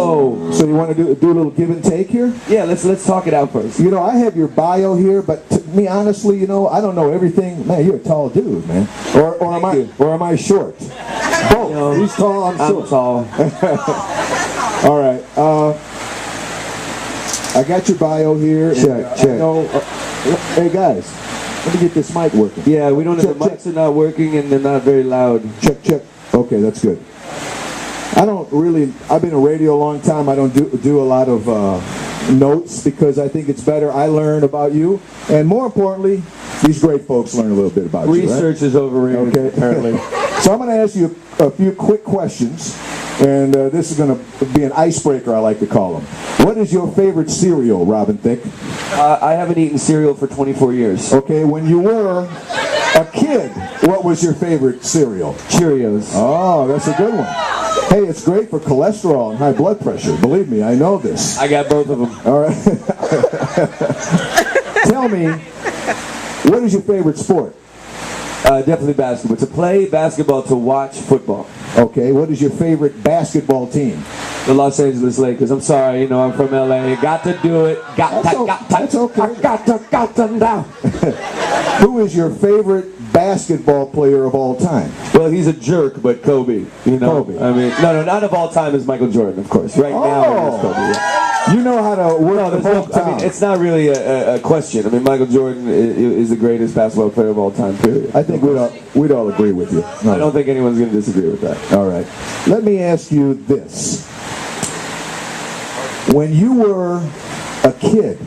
Oh. So you want to do a little give and take here? Yeah, let's talk it out first. You know, I have your bio here, but to me, honestly, you know, I don't know everything. Man, you're a tall dude, man. Or am I short? Both. No, he's tall. I'm short. I'm tall. All right. I got your bio here. Check. Hey guys, let me get this mic working. Yeah, we don't have the mics are not working and they're not very loud. Check. Okay, that's good. I've been in radio a long time. I don't do a lot of notes because I think it's better I learn about you, and more importantly, these great folks learn a little bit about you. Research is overrated, okay. apparently. So I'm going to ask you a few quick questions, and this is going to be an icebreaker, I like to call them. What is your favorite cereal, Robin Thicke? I haven't eaten cereal for 24 years. Okay, when you were a kid, what was your favorite cereal? Cheerios. Oh, that's a good one. Hey, it's great for cholesterol and high blood pressure. Believe me, I know this. I got both of them. All right. Tell me, what is your favorite sport? Definitely basketball. To play basketball, to watch football. Okay, what is your favorite basketball team? The Los Angeles Lakers. I'm sorry, you know, I'm from LA. Got to do it. That's okay. I got to now. Who is your favorite basketball player of all time? Well, he's a jerk, but Kobe. You know, Kobe. I mean, no, not of all time is Michael Jordan, of course. Right now, it's Kobe. Yeah. You know how to work the whole time. I mean, it's not really a question. I mean, Michael Jordan is the greatest basketball player of all time. Period. I think we'd all agree with you. No. I don't think anyone's going to disagree with that. All right. Let me ask you this. When you were a kid,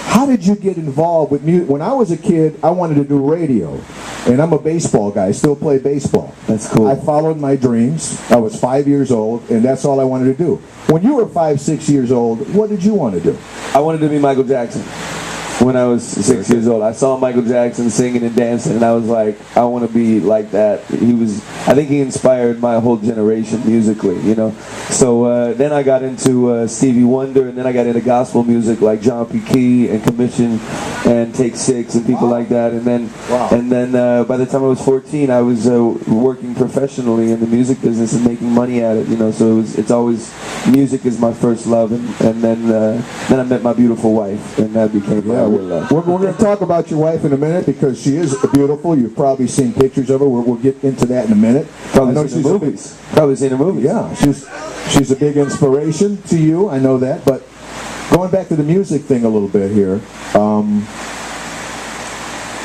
how did you get involved with music? When I was a kid, I wanted to do radio. And I'm a baseball guy. I still play baseball. That's cool. I followed my dreams. I was 5 years old, and that's all I wanted to do. When you were 5, 6 years old, what did you want to do? I wanted to be Michael Jackson. When I was 6 years old, I saw Michael Jackson singing and dancing, and I was like, I want to be like that. I think he inspired my whole generation musically, you know. So then I got into Stevie Wonder, and then I got into gospel music like John P. Key and Commission and Take Six and people like that. And then, by the time I was 14, I was working professionally in the music business and making money at it, you know. So it's always music is my first love, and then I met my beautiful wife, and that became my real love. We're going to talk about your wife in a minute because she is beautiful. You've probably seen pictures of her. We'll get into that in a minute. Probably seen her movies. Probably seen her movies. Yeah, she's a big inspiration to you. I know that. But going back to the music thing a little bit here,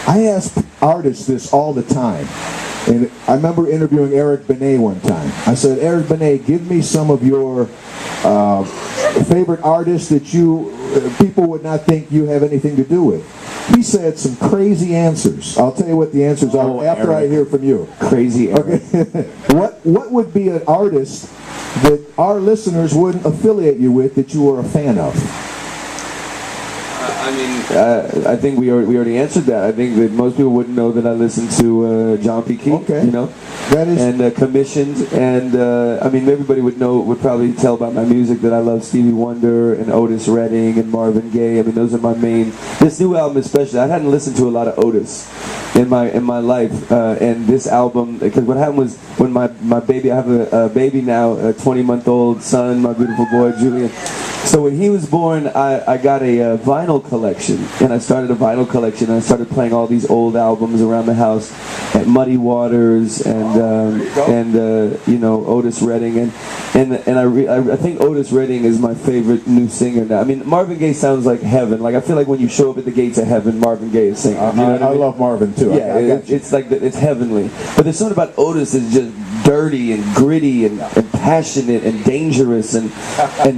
I ask artists this all the time. And I remember interviewing Eric Benet one time. I said, Eric Benet, give me some of your favorite artists that people would not think you have anything to do with. He said some crazy answers. I'll tell you what the answers are after Eric. I hear from you. Crazy Eric. Okay. What would be an artist that our listeners wouldn't affiliate you with that you were a fan of? I mean, I think we already answered that. I think that most people wouldn't know that I listen to John P. Key, you know, that is, and commissioned, and I mean, everybody would probably tell about my music that I love Stevie Wonder and Otis Redding and Marvin Gaye. I mean, those are my main. This new album, especially, I hadn't listened to a lot of Otis in my life, and this album, because what happened was when my baby, I have a baby now, a 20-month-old son, my beautiful boy Julian. So when he was born, I got a vinyl collection, and I started a vinyl collection, and I started playing all these old albums around the house, at Muddy Waters and you know, Otis Redding, and I think Otis Redding is my favorite new singer now. I mean, Marvin Gaye sounds like heaven. Like I feel like when you show up at the gates of heaven, Marvin Gaye is singing. You know what I mean? love Marvin too. Yeah, it's like it's heavenly. But there's something about Otis that's just dirty and gritty and passionate and dangerous and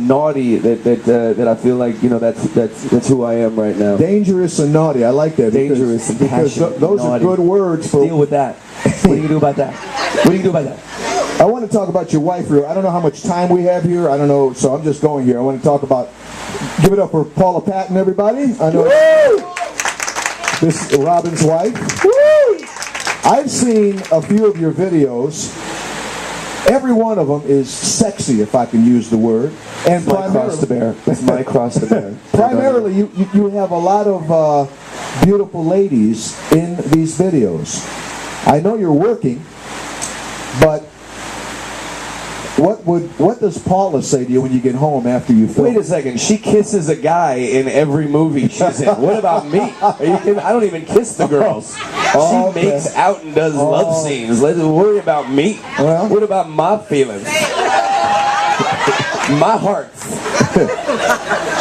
naughty that I feel like, you know, that's who I am right now. Dangerous and naughty. I like that. Dangerous and passionate. Because those are good words for. Deal with that. What do you do about that? What do you do about that? I want to talk about your wife here. I don't know how much time we have here. I don't know, so I'm just going here. I want to talk about. Give it up for Paula Patton, everybody. I know. Woo! This is Robin's wife. Woo! I've seen a few of your videos. Every one of them is sexy, if I can use the word. And it's my cross to bear. It's my cross to bear. Primarily, you have a lot of beautiful ladies in these videos. I know you're working, but what does Paula say to you when you get home after you film? Wait a second. She kisses a guy in every movie she's in. What about me? Are you kidding? I don't even kiss the girls. Oh, She makes out and does love scenes. Let's worry about me. Well. What about my feelings? My heart.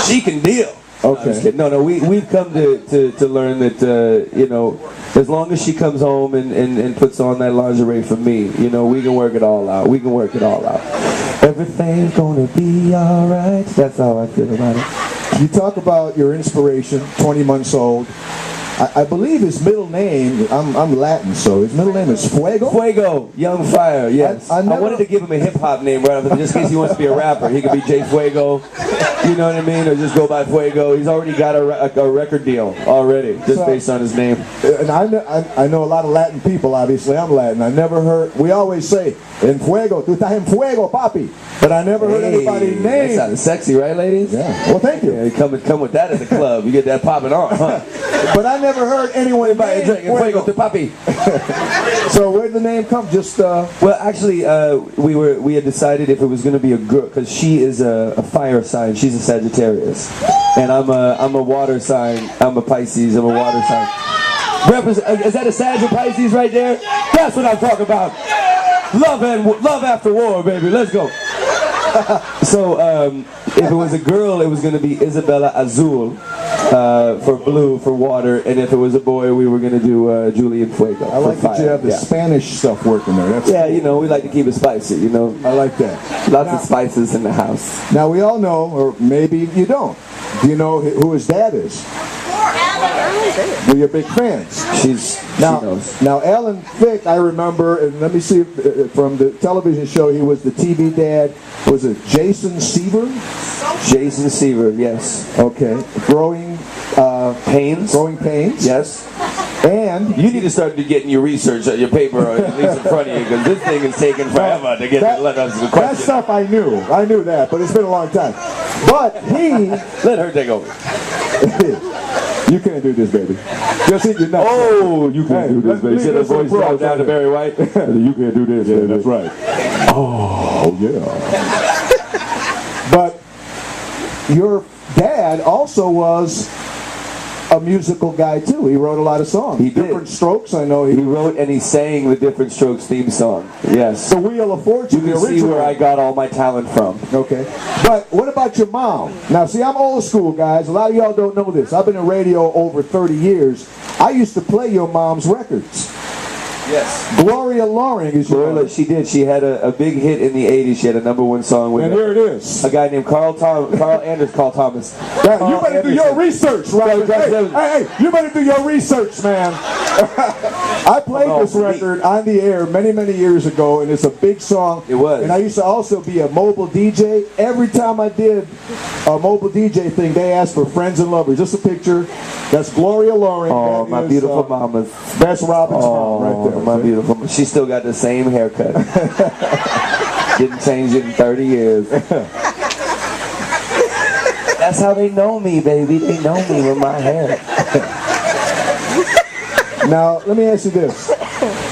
She can deal. Okay. No, we've come to learn that, you know, as long as she comes home and puts on that lingerie for me, you know, we can work it all out. We can work it all out. Everything's gonna be alright. That's how I feel about it. You talk about your inspiration, 20 months old. I believe his middle name, I'm Latin, so his middle name is Fuego? Fuego, Young Fire, yes. I never- I wanted to give him a hip-hop name right off, just in case he wants to be a rapper. He could be Jay Fuego, you know what I mean? Or just go by Fuego. He's already got a record deal already, just based on his name. And I know a lot of Latin people, obviously. I'm Latin. I never heard, we always say, en fuego, tú estás en fuego, papi. But I never heard anybody That name. sounded sexy, right, ladies? Yeah, well, thank you. Yeah, come with that at the club. You get that popping on, huh? But I never heard anyone Everybody name drinking Fuego to Papi. So where did the name come? Just Well, actually, we had decided if it was going to be a girl, because she is a fire sign. She's a Sagittarius, and I'm a water sign. I'm a Pisces. I'm a water sign. Is that a Sag or Pisces right there? That's what I'm talking about. Love after war, baby. Let's go. So if it was a girl, it was going to be Isabella Azul. For blue, for water, and if it was a boy, we were going to do Julian Fuego. I like that you have the Spanish stuff working there. That's you know, we like to keep it spicy, you know. I like that. Lots of spices in the house. Now we all know, or maybe you don't. Do you know who his dad is? Well, you're big fans. She knows. Now, Alan Thicke, I remember, and let me see from the television show, he was the TV dad. Was it Jason Seaver? Jason Seaver, yes. Okay. Growing Pains? Growing Pains. Yes. And you need to start getting your research on your paper, or at least in front of you, because this thing is taking forever to get to let us the question. That stuff I knew that, but it's been a long time. But he let her take over. You can't do this, baby. Just hit your nuts. Oh, you can't do this, baby. See that voice drop down to Barry White? You can't do this. Yeah, that's right. Oh, yeah. But your dad also was a musical guy too. He wrote a lot of songs. He did. Different Strokes, I know. He wrote and he sang the Different Strokes theme song. Yes. The Wheel of Fortune. You can see where I got all my talent from. Okay. But what about your mom? Now, see, I'm old school, guys. A lot of y'all don't know this. I've been in radio over 30 years. I used to play your mom's records. Yes. Gloria Loring is your mom. She did. She had a big hit in the 80s. She had a #1 song with and here it is. A guy named Carl Thomas. Yeah, you better do your research, right? Hey, you better do your research, man. I played this record on the air many, many years ago, and it's a big song. It was. And I used to also be a mobile DJ. Every time I did a mobile DJ thing, they asked for friends and lovers. Just a picture. That's Gloria Loring. Oh, my beautiful mama. That's Robin's mom right there. My beautiful mama. She still got the same haircut. Didn't change it in 30 years. That's how they know me, baby. They know me with my hair. Now, let me ask you this,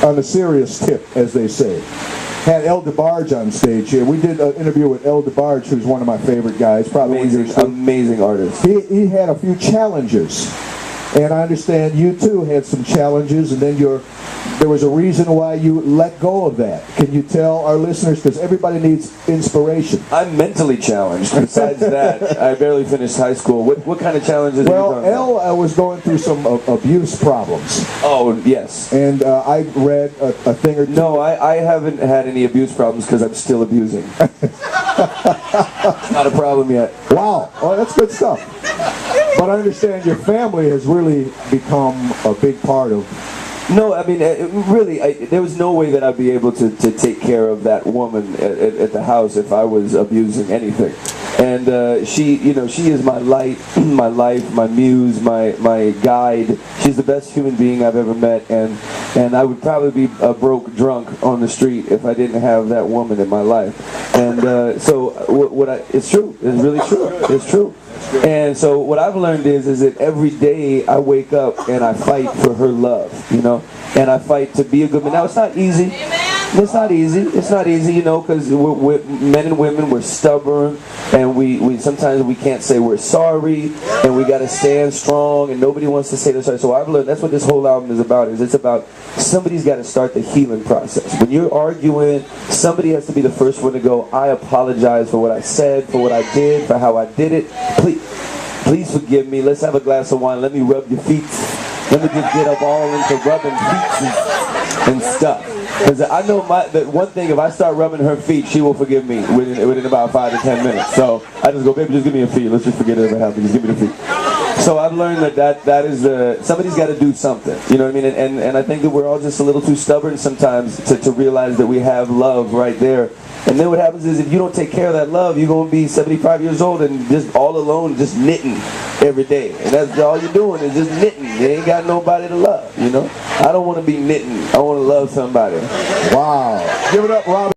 on a serious tip, as they say. Had El DeBarge on stage here. We did an interview with El DeBarge, who's one of my favorite guys. Probably amazing artist. He had a few challenges. And I understand you too had some challenges, and then there was a reason why you let go of that. Can you tell our listeners, because everybody needs inspiration? I'm mentally challenged. Besides that, I barely finished high school. What kind of challenges are you talking about? El was going through some abuse problems. Oh, yes. And I read a thing or two. No, I haven't had any abuse problems because I'm still abusing. Not a problem yet. Wow. Oh, that's good stuff. But I understand your family has really become a big part of... No, I mean, really, there was no way that I'd be able to take care of that woman at the house if I was abusing anything. And she is my light, my life, my muse, my guide. She's the best human being I've ever met, and I would probably be a broke drunk on the street if I didn't have that woman in my life. And it's true. It's really true. It's true. And so what I've learned is that every day I wake up and I fight for her love, you know, and I fight to be a good man. Now, it's not easy. It's not easy. It's not easy, you know, because we're men and women, we're stubborn, and we sometimes we can't say we're sorry, and we got to stand strong, and nobody wants to say they're sorry. So I've learned that's what this whole album is about. It's about somebody's got to start the healing process. When you're arguing, somebody has to be the first one to go, I apologize for what I said, for what I did, for how I did it. Please forgive me. Let's have a glass of wine. Let me rub your feet. Let me just get up all into rubbing feet and stuff. Because I know the one thing, if I start rubbing her feet, she will forgive me within about 5 to 10 minutes. So I just go, baby, just give me your feet. Let's just forget it ever happened. Just give me the feet. So I've learned that is somebody's got to do something. You know what I mean? And I think that we're all just a little too stubborn sometimes to realize that we have love right there. And then what happens is if you don't take care of that love, you're going to be 75 years old and just all alone, just knitting every day. And that's all you're doing is just knitting. You ain't got nobody to love, you know? I don't want to be knitting. I want to love somebody. Wow. Give it up, Robin.